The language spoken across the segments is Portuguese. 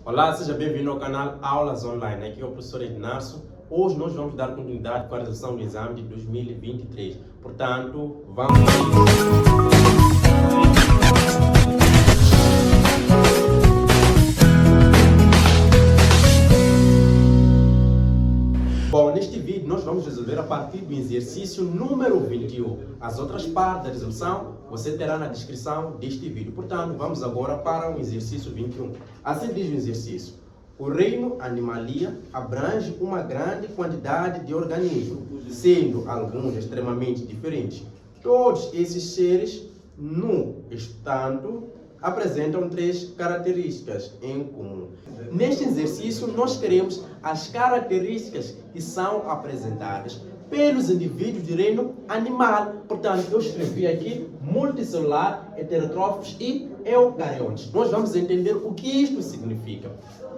Olá, seja bem-vindo ao canal Aulas Online. Aqui é o professor Ednarso. Hoje nós vamos dar continuidade com a realização do exame de 2023. Portanto, vamos a isso. Bom, neste vídeo nós vamos resolver a partir do exercício número 21. As outras partes da resolução você terá na descrição deste vídeo. Portanto, vamos agora para o exercício 21. Assim diz o exercício: o reino animalia abrange uma grande quantidade de organismos, sendo alguns extremamente diferentes. Todos esses seres, no entanto, apresentam três características em comum. Neste exercício, nós queremos as características que são apresentadas pelos indivíduos de reino animal. Portanto, eu escrevi aqui multicelular, heterotróficos e eucariontes. Nós vamos entender o que isto significa.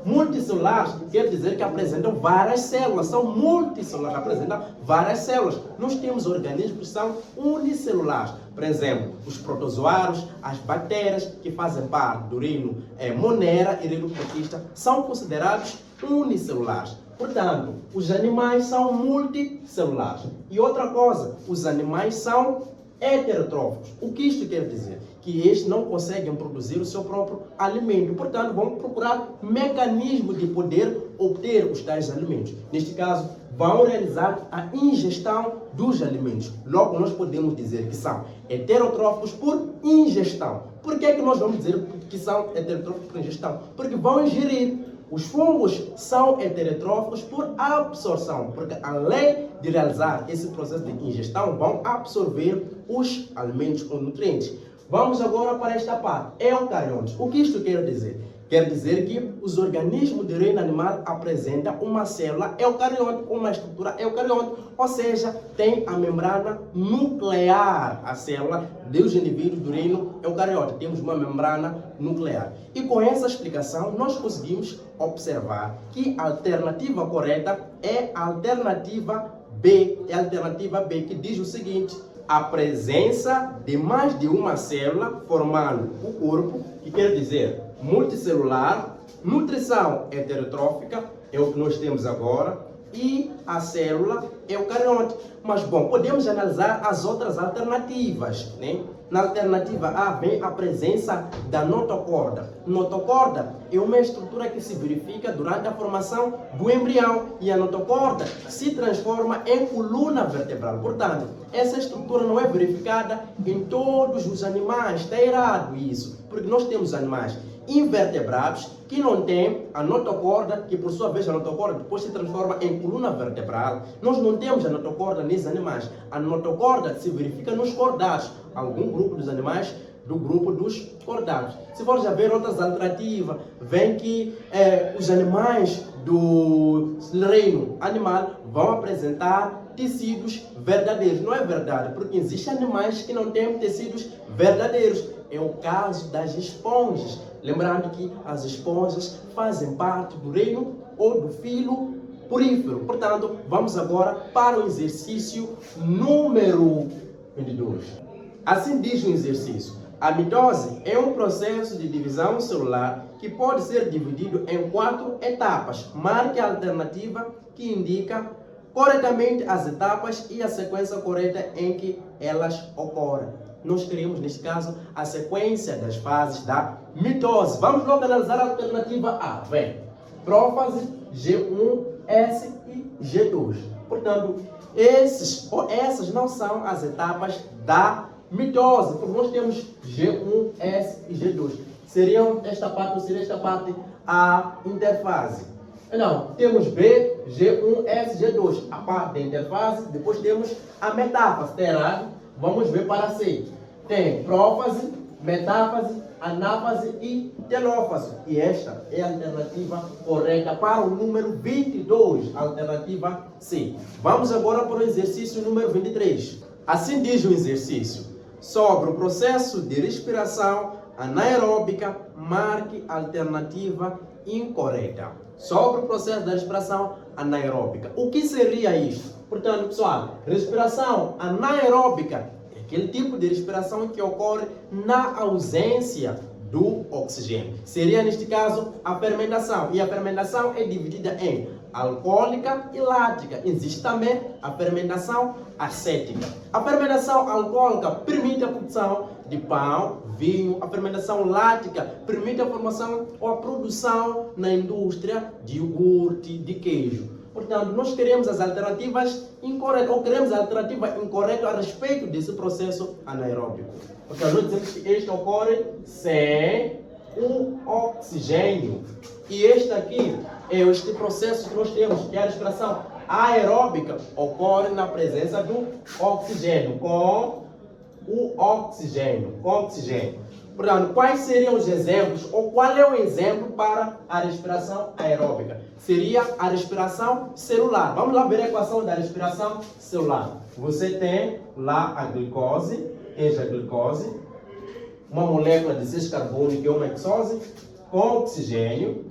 Multicelulares quer dizer que apresentam várias células, são multicelulares, apresentam várias células. Nós temos organismos que são unicelulares, por exemplo, os protozoários, as bactérias que fazem parte do reino Monera e reino Protista são considerados unicelulares. Portanto, os animais são multicelulares. E outra coisa, os animais são heterotróficos. O que isto quer dizer? Que estes não conseguem produzir o seu próprio alimento. Portanto, vão procurar mecanismos de poder obter os tais alimentos. Neste caso, vão realizar a ingestão dos alimentos. Logo, nós podemos dizer que são heterotróficos por ingestão. Por que nós vamos dizer que são heterotróficos por ingestão? Porque vão ingerir. Os fungos são heterotróficos por absorção, porque além de realizar esse processo de ingestão, vão absorver os alimentos ou nutrientes. Vamos agora para esta parte, eucariontes. O que isto quer dizer? Quer dizer que os organismos de reino animal apresentam uma célula eucarionte, uma estrutura eucarionte, ou seja, tem a membrana nuclear, a célula dos indivíduos do reino eucarionte. Temos uma membrana nuclear. E com essa explicação, nós conseguimos observar que a alternativa correta é a alternativa B. É a alternativa B, que diz o seguinte: a presença de mais de uma célula formando o corpo, que quer dizer multicelular, nutrição heterotrófica, é o que nós temos agora, e a célula eucarionte. Mas, bom, podemos analisar as outras alternativas, né? Na alternativa A vem a presença da notocorda. Notocorda é uma estrutura que se verifica durante a formação do embrião e a notocorda se transforma em coluna vertebral. Portanto, essa estrutura não é verificada em todos os animais. Está errado isso, porque nós temos animais invertebrados que não têm a notocorda, que por sua vez a notocorda depois se transforma em coluna vertebral. Nós não temos a notocorda nesses animais. A notocorda se verifica nos cordados, algum grupo dos animais do grupo dos cordados. Se for já ver outras alternativas, vem que os animais do reino animal vão apresentar tecidos verdadeiros. Não é verdade, porque existem animais que não têm tecidos verdadeiros. É o caso das esponjas. Lembrando que as esponjas fazem parte do reino ou do filo porífero. Portanto, vamos agora para o exercício número 22. Assim diz o exercício: a mitose é um processo de divisão celular que pode ser dividido em 4 etapas. Marque a alternativa que indica corretamente as etapas e a sequência correta em que elas ocorrem. Nós queremos, neste caso, a sequência das fases da mitose. Vamos logo analisar a alternativa A. Vem, prófase, G1, S e G2. Portanto, essas não são as etapas da mitose, porque nós temos G1, S e G2. Seriam esta parte, ou seria esta parte a interfase. Não, temos B, G1, S, G2, a parte da interfase. Depois temos a metáfase, está errado? Vamos ver para C. Tem prófase, metáfase, anáfase e telófase. E esta é a alternativa correta para o número 22, alternativa C. Vamos agora para o exercício número 23. Assim diz o exercício: sobre o processo de respiração anaeróbica, marque a alternativa incorreta. Sobre o processo da respiração anaeróbica. O que seria isto? Portanto, pessoal, respiração anaeróbica é aquele tipo de respiração que ocorre na ausência do oxigênio. Seria, neste caso, a fermentação. E a fermentação é dividida em alcoólica e lática. Existe também a fermentação acética. A fermentação alcoólica permite a produção de pão, vinho. A fermentação lática permite a formação ou a produção na indústria de iogurte, de queijo. Portanto, nós queremos as alternativas incorretas, ou queremos a alternativa incorreta a respeito desse processo anaeróbico. Porque nós dizemos que este ocorre sem o oxigênio. E este aqui é este processo que nós temos, que é a respiração aeróbica, ocorre na presença do oxigênio, com o oxigênio, Portanto, quais seriam os exemplos, ou qual é o exemplo para a respiração aeróbica? Seria a respiração celular. Vamos lá ver a equação da respiração celular. Você tem lá a glicose, uma molécula de 6 carbono, que é uma hexose, com oxigênio.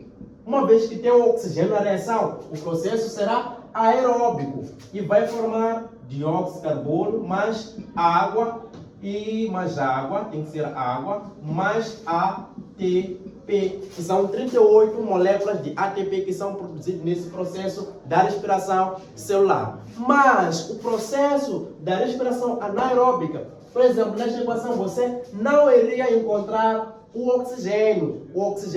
Uma vez que tem o oxigênio na reação, o processo será aeróbico e vai formar dióxido de carbono mais água, e mais água, tem que ser água, mais ATP, que são 38 moléculas de ATP que são produzidas nesse processo da respiração celular. Mas o processo da respiração anaeróbica, por exemplo, nesta equação você não iria encontrar o oxigênio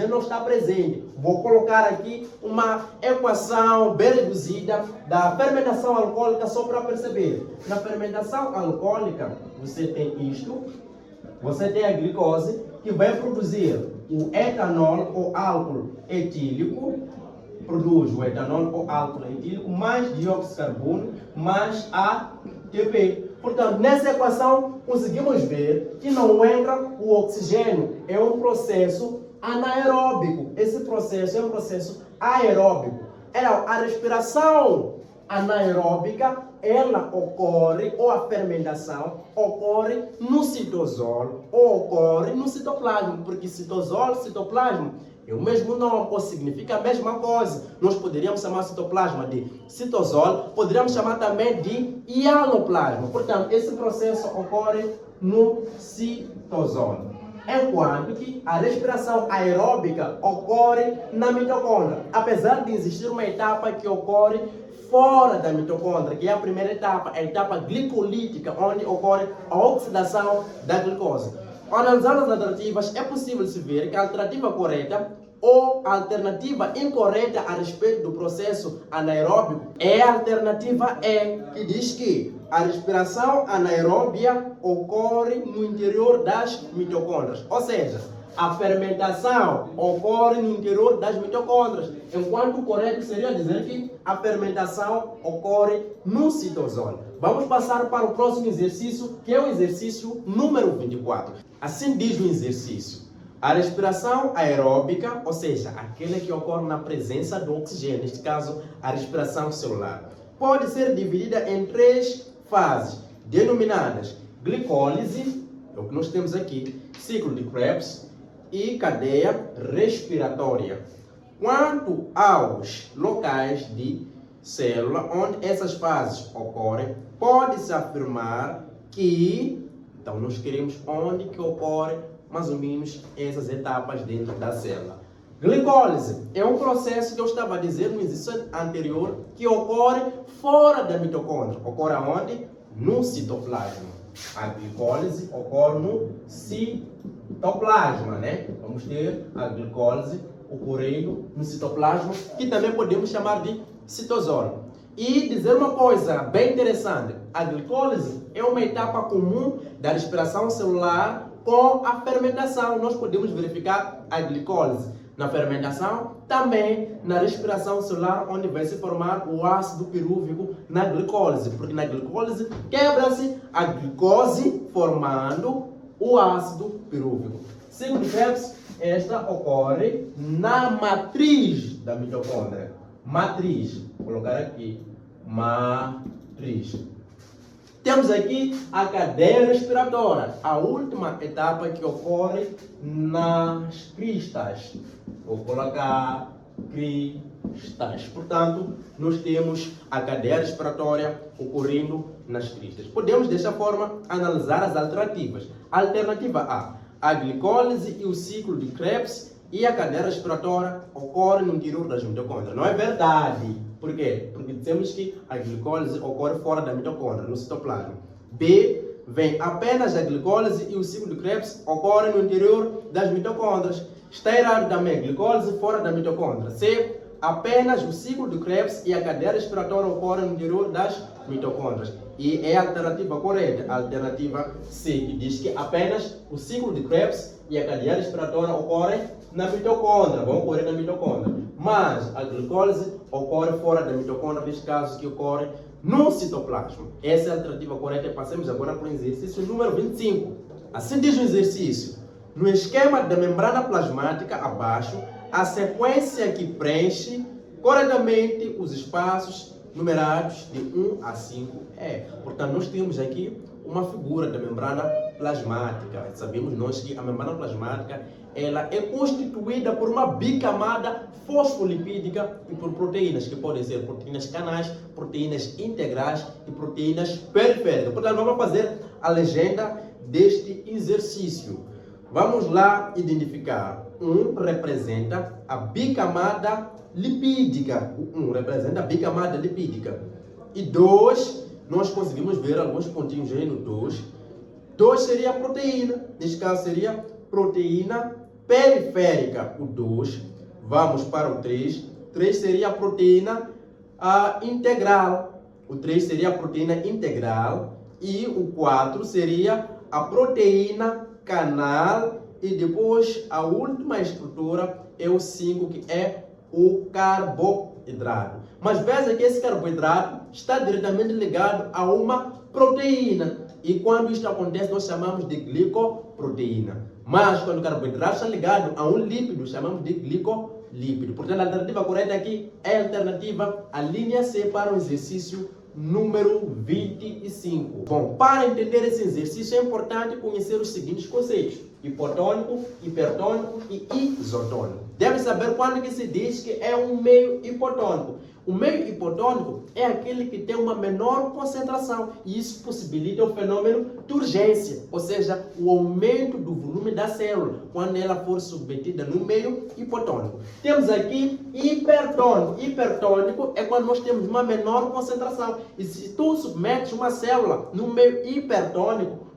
não está presente. Vou colocar aqui uma equação bem reduzida da fermentação alcoólica só para perceber. Na fermentação alcoólica, você tem isto, você tem a glicose, que vai produzir o etanol ou álcool etílico, produz o etanol ou álcool etílico, mais dióxido de carbono, mais ATP. Portanto, nessa equação, conseguimos ver que não entra o oxigênio. É um processo anaeróbico. Esse processo é um processo aeróbico. A respiração anaeróbica, ela ocorre, ou a fermentação ocorre no citosol, ou ocorre no citoplasma, porque citosol, citoplasma é o mesmo nome, ou significa a mesma coisa. Nós poderíamos chamar citoplasma de citosol, poderíamos chamar também de hialoplasma. Portanto, esse processo ocorre no citosol. Enquanto que a respiração aeróbica ocorre na mitocôndria, apesar de existir uma etapa que ocorre fora da mitocôndria, que é a primeira etapa, a etapa glicolítica, onde ocorre a oxidação da glicose. Analisando as alternativas, é possível se ver que a alternativa correta ou a alternativa incorreta a respeito do processo anaeróbico é a alternativa E, que diz que a respiração anaeróbia ocorre no interior das mitocôndrias, ou seja, a fermentação ocorre no interior das mitocôndrias, enquanto o correto seria dizer que a fermentação ocorre no citosol. Vamos passar para o próximo exercício, que é o exercício número 24. Assim diz o exercício: a respiração aeróbica, ou seja, aquela que ocorre na presença do oxigênio, neste caso a respiração celular, pode ser dividida em 3 fases, denominadas glicólise, é o que nós temos aqui, ciclo de Krebs, e cadeia respiratória. Quanto aos locais de célula onde essas fases ocorrem, pode-se afirmar que, então nós queremos onde que ocorre mais ou menos essas etapas dentro da célula. Glicólise é um processo que eu estava a dizer no exercício anterior, que ocorre fora da mitocôndria. Ocorre aonde? No citoplasma. A glicólise ocorre no citoplasma, né? Vamos ter a glicólise ocorrendo no citoplasma, que também podemos chamar de citosol. E dizer uma coisa bem interessante: a glicólise é uma etapa comum da respiração celular com a fermentação. Nós podemos verificar a glicólise na fermentação, também na respiração celular, onde vai se formar o ácido pirúvico na glicólise, porque na glicólise quebra-se a glicose formando o ácido pirúvico. Ciclo de Krebs, esta ocorre na matriz da mitocôndria. Matriz, vou colocar aqui, matriz. Temos aqui a cadeia respiratória, a última etapa que ocorre nas cristas. Vou colocar cristas. Portanto, nós temos a cadeia respiratória ocorrendo nas cristas. Podemos, desta forma, analisar as alternativas. Alternativa A: A glicólise e o ciclo de Krebs e a cadeia respiratória ocorrem no interior das mitocôndrias. Não é verdade. Por quê? Porque dizemos que a glicólise ocorre fora da mitocôndria, no citoplasma. B, vem apenas a glicólise e o ciclo de Krebs ocorrem no interior das mitocôndrias. Está errado também, glicólise fora da mitocôndria. C, apenas o ciclo de Krebs e a cadeia respiratória ocorrem no interior das mitocôndrias. E é a alternativa correta, a alternativa C, que diz que apenas o ciclo de Krebs e a cadeia respiratória ocorrem na mitocôndria, vão ocorrer na mitocôndria. Mas a glicólise ocorre fora da mitocôndria, neste caso que ocorre no citoplasma. Essa é a alternativa correta. Passemos agora para o exercício número 25. Assim diz o exercício. No esquema da membrana plasmática abaixo, a sequência que preenche corretamente os espaços numerados de 1 a 5 é. Portanto, nós temos aqui uma figura da membrana plasmática. Sabemos nós que a membrana plasmática ela é constituída por uma bicamada fosfolipídica e por proteínas, que podem ser proteínas canais, proteínas integrais e proteínas periféricas. Portanto, vamos fazer a legenda deste exercício. Vamos lá identificar. 1 representa a bicamada lipídica. O 1 representa a bicamada lipídica. E 2, nós conseguimos ver alguns pontinhos aí no 2. 2 seria a proteína. Neste caso seria proteína periférica. O 2. Vamos para o 3. 3 seria a proteína integral. O 3 seria a proteína integral. E o 4 seria a proteína canal. E depois a última estrutura é o 5, que é o carboidrato. Mas veja que esse carboidrato está diretamente ligado a uma proteína. E quando isto acontece, nós chamamos de glicoproteína. Mas quando o carboidrato está ligado a um lípido, chamamos de glicolípido. Portanto, a alternativa correta aqui é a alternativa, a linha C, para o exercício número 25. Bom, para entender esse exercício é importante conhecer os seguintes conceitos: hipotônico, hipertônico e isotônico. Deve saber quando que se diz que é um meio hipotônico. O meio hipotônico é aquele que tem uma menor concentração e isso possibilita o fenômeno de urgência, ou seja, o aumento do volume da célula quando ela for submetida no meio hipotônico. Temos aqui hipertônico. Hipertônico é quando nós temos uma menor concentração. E se tu submetes uma célula no meio hipertônico,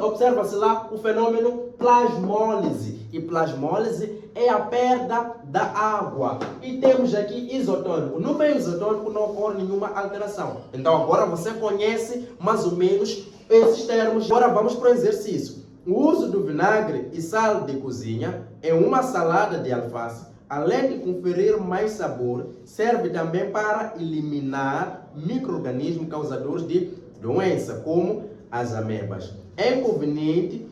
observa-se lá o fenômeno plasmólise. E plasmólise é a perda da água. E temos aqui isotônico. No meio isotônico não ocorre nenhuma alteração. Então agora você conhece mais ou menos esses termos. Agora vamos para o exercício. O uso do vinagre e sal de cozinha em uma salada de alface, além de conferir mais sabor, serve também para eliminar micro-organismos causadores de doença, como as amebas. É inconveniente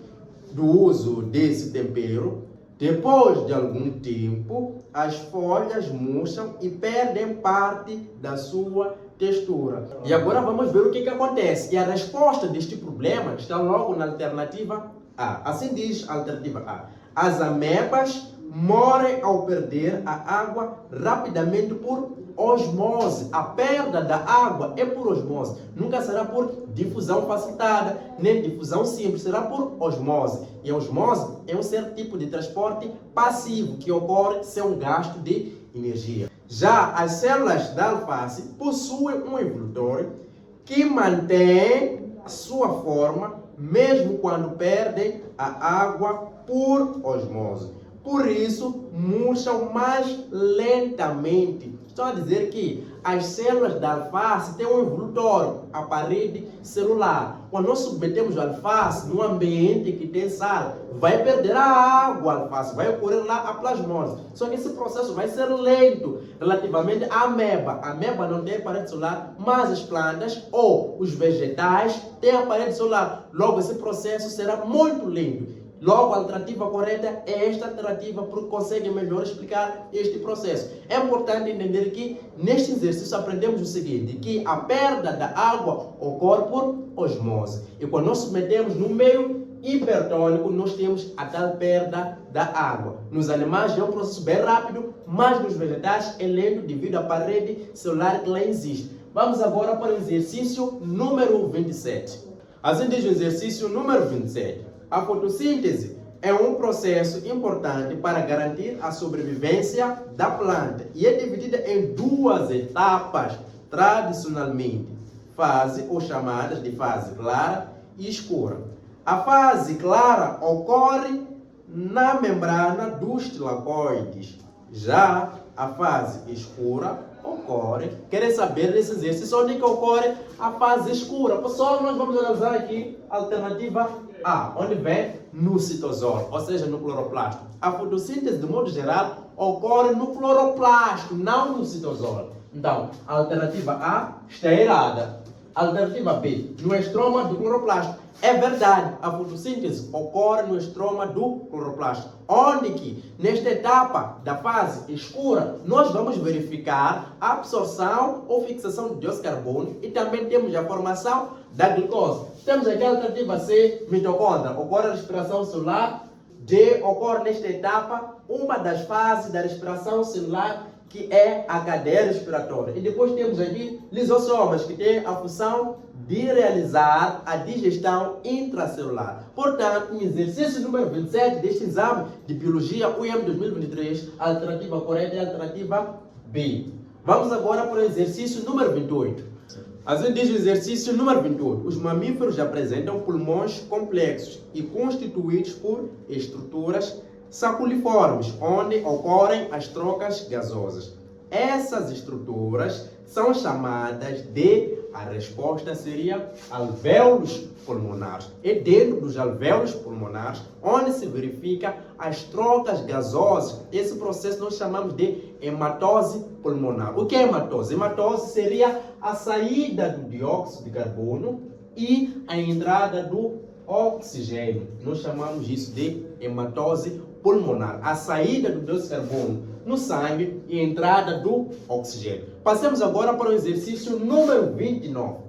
do uso desse tempero. Depois de algum tempo, as folhas murcham e perdem parte da sua textura. E agora vamos ver o que acontece. E a resposta deste problema está logo na alternativa A. Assim diz a alternativa A. As amebas morrem ao perder a água rapidamente por osmose. A perda da água é por osmose. Nunca será por difusão facilitada, nem difusão simples, será por osmose. E a osmose é um certo tipo de transporte passivo que ocorre sem um gasto de energia. Já as células da alface possuem um envoltório que mantém a sua forma mesmo quando perdem a água por osmose. Por isso, murcham mais lentamente. Estou a dizer que as células da alface têm um envoltório, a parede celular. Quando nós submetemos a alface num ambiente que tem sal, vai perder a água a alface, vai ocorrer lá a plasmose. Só que esse processo vai ser lento relativamente à ameba. A ameba não tem parede celular, mas as plantas ou os vegetais têm a parede celular. Logo, esse processo será muito lento. Logo, a alternativa correta é esta alternativa, porque consegue melhor explicar este processo. É importante entender que neste exercício aprendemos o seguinte, que a perda da água ocorre por osmose. E quando nós submetemos no meio hipertônico, nós temos a tal perda da água. Nos animais é um processo bem rápido, mas nos vegetais é lento devido à parede celular que lá existe. Vamos agora para o exercício número 27. Assim diz o exercício número 27. A fotossíntese é um processo importante para garantir a sobrevivência da planta e é dividida em duas etapas, tradicionalmente, fase ou chamadas de fase clara e escura. A fase clara ocorre na membrana dos tilacoides, já a fase escura ocorre. Querem saber desse exercício onde que ocorre a fase escura? Pessoal, nós vamos analisar aqui a alternativa A, onde vem no citosol, ou seja, no cloroplasto. A fotossíntese, de modo geral, ocorre no cloroplasto, não no citosol. Então, a alternativa A está errada. A alternativa B, no estroma do cloroplasto. É verdade, a fotossíntese ocorre no estroma do cloroplasto, onde que, nesta etapa da fase escura, nós vamos verificar a absorção ou fixação de dióxido de carbono e também temos a formação da glicose. Temos aqui a alternativa C, mitocôndria, ocorre a respiração celular. D, ocorre nesta etapa uma das fases da respiração celular, que é a cadeia respiratória. E depois temos aqui lisossomas, que tem a função de realizar a digestão intracelular. Portanto, no exercício número 27 deste exame de Biologia UEM 2023, a alternativa correta é a alternativa B. Vamos agora para o exercício número 28. Assim diz o exercício número 28. Os mamíferos apresentam pulmões complexos e constituídos por estruturas saculiformes, onde ocorrem as trocas gasosas. Essas estruturas são chamadas de, a resposta seria alvéolos pulmonares. E dentro dos alvéolos pulmonares, onde se verifica as trocas gasosas, esse processo nós chamamos de hematose pulmonar. O que é hematose? Hematose seria a saída do dióxido de carbono e a entrada do oxigênio. Nós chamamos isso de hematose pulmonar. A saída do dióxido de carbono no sangue e a entrada do oxigênio. Passemos agora para o exercício número 29.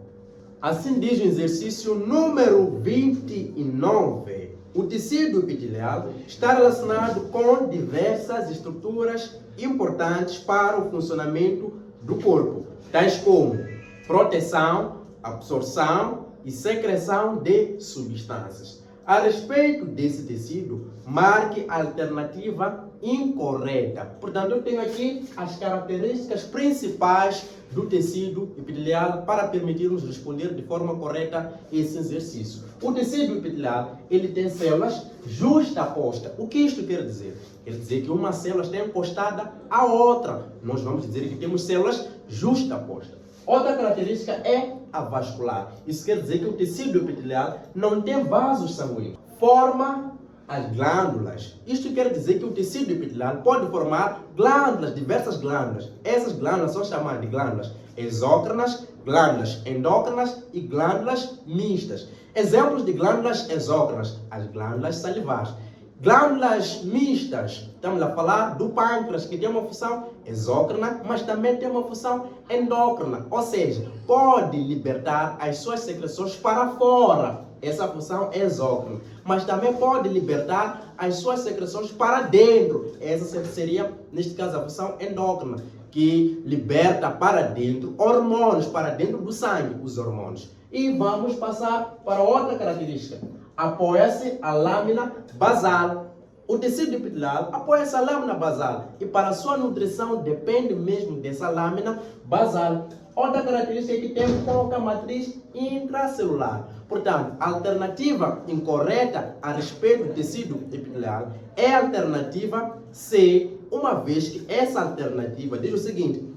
Assim diz o exercício número 29. O tecido epitelial está relacionado com diversas estruturas importantes para o funcionamento do corpo, tais como proteção, absorção e secreção de substâncias. A respeito desse tecido, marque a alternativa incorreta. Portanto, eu tenho aqui as características principais do tecido epitelial para permitirmos responder de forma correta esse exercício. O tecido epitelial, ele tem células justapostas. O que isto quer dizer? Quer dizer que uma célula está encostada à outra. Nós vamos dizer que temos células justapostas. Outra característica é a vascular. Isso quer dizer que o tecido epitelial não tem vasos sanguíneos. Forma as glândulas. Isto quer dizer que o tecido epitelial pode formar glândulas, diversas glândulas. Essas glândulas são chamadas de glândulas exócrinas, glândulas endócrinas e glândulas mistas. Exemplos de glândulas exócrinas: as glândulas salivares. Glândulas mistas, estamos a falar do pâncreas, que tem uma função exócrina, mas também tem uma função endócrina, ou seja, pode libertar as suas secreções para fora, essa função é exócrina, mas também pode libertar as suas secreções para dentro, essa seria, neste caso, a função endócrina, que liberta para dentro hormônios, para dentro do sangue, os hormônios. E vamos passar para outra característica. Apoia-se a lâmina basal. O tecido epitelial apoia-se a lâmina basal e para sua nutrição depende mesmo dessa lâmina basal. Outra característica é que tem pouca matriz intracelular. Portanto, a alternativa incorreta a respeito do tecido epitelial é a alternativa C, uma vez que essa alternativa diz o seguinte: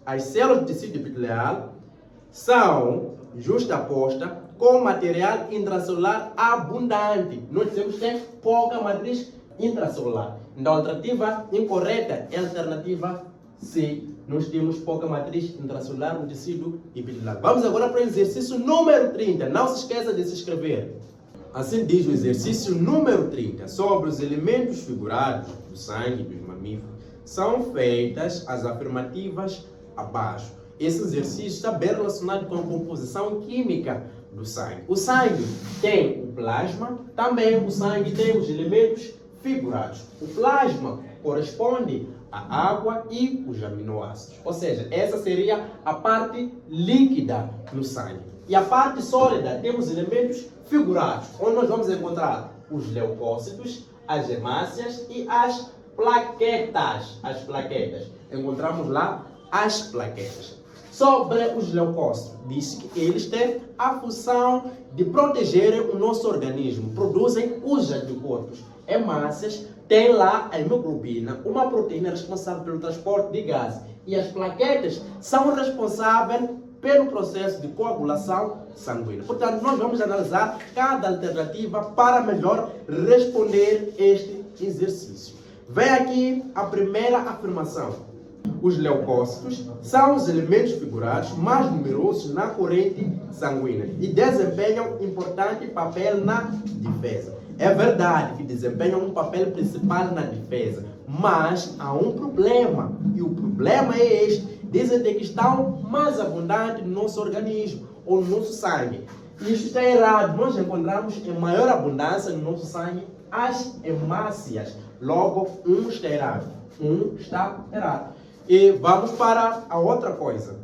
as células do tecido epitelial são justapostas com material intracelular abundante. Nós temos que ter pouca matriz intracelular. Então, a alternativa incorreta é a alternativa C. Nós temos pouca matriz intracelular no tecido epitelial. Vamos agora para o exercício número 30. Não se esqueça de se inscrever. Assim diz o exercício número 30. Sobre os elementos figurados do sangue dos mamíferos, são feitas as afirmativas abaixo. Esse exercício está bem relacionado com a composição química do sangue. O sangue tem o plasma, também o sangue tem os elementos figurados. O plasma corresponde à água e os aminoácidos. Ou seja, essa seria a parte líquida no sangue. E a parte sólida temos elementos figurados, onde nós vamos encontrar os leucócitos, as hemácias e as plaquetas. As plaquetas. Encontramos lá as plaquetas. Sobre os leucócitos, diz que eles têm a função de protegerem o nosso organismo, produzem os anticorpos. Hemácias têm lá a hemoglobina, uma proteína responsável pelo transporte de gases. E as plaquetas são responsáveis pelo processo de coagulação sanguínea. Portanto, nós vamos analisar cada alternativa para melhor responder este exercício. Vem aqui a primeira afirmação. Os leucócitos são os elementos figurados mais numerosos na corrente sanguínea e desempenham importante papel na defesa. É verdade que desempenham um papel principal na defesa, mas há um problema, e o problema é este. Dizem que estão mais abundantes no nosso organismo ou no nosso sangue. Isto está errado. Nós encontramos em maior abundância no nosso sangue as hemácias. Logo, um está errado. Um está errado. E vamos para a outra coisa.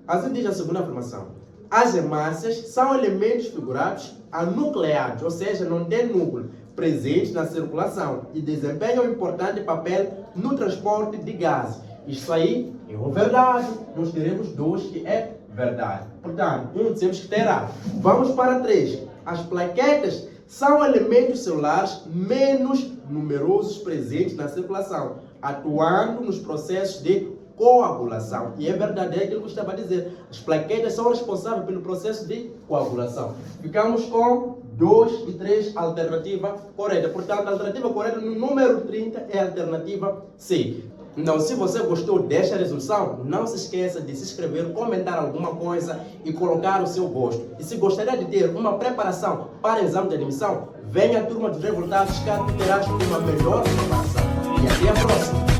Assim diz a segunda afirmação. As hemácias são elementos figurados anucleados, ou seja, não têm núcleo, presentes na circulação e desempenham um importante papel no transporte de gases. Isso aí é uma verdade. Nós teremos dois que é verdade. Portanto, dizemos que está errado. Vamos para 3. As plaquetas são elementos celulares menos numerosos presentes na circulação, atuando nos processos de coagulação. E é verdade, é aquilo que eu estava a dizer. As plaquetas são responsáveis pelo processo de coagulação. Ficamos com 2 e 3, alternativa correta. Portanto, a alternativa correta no número 30 é a alternativa C. Então, se você gostou desta resolução, não se esqueça de se inscrever, comentar alguma coisa e colocar o seu gosto. E se gostaria de ter uma preparação para o exame de admissão, venha à turma dos revoltados que terás uma melhor preparação. E até a próxima!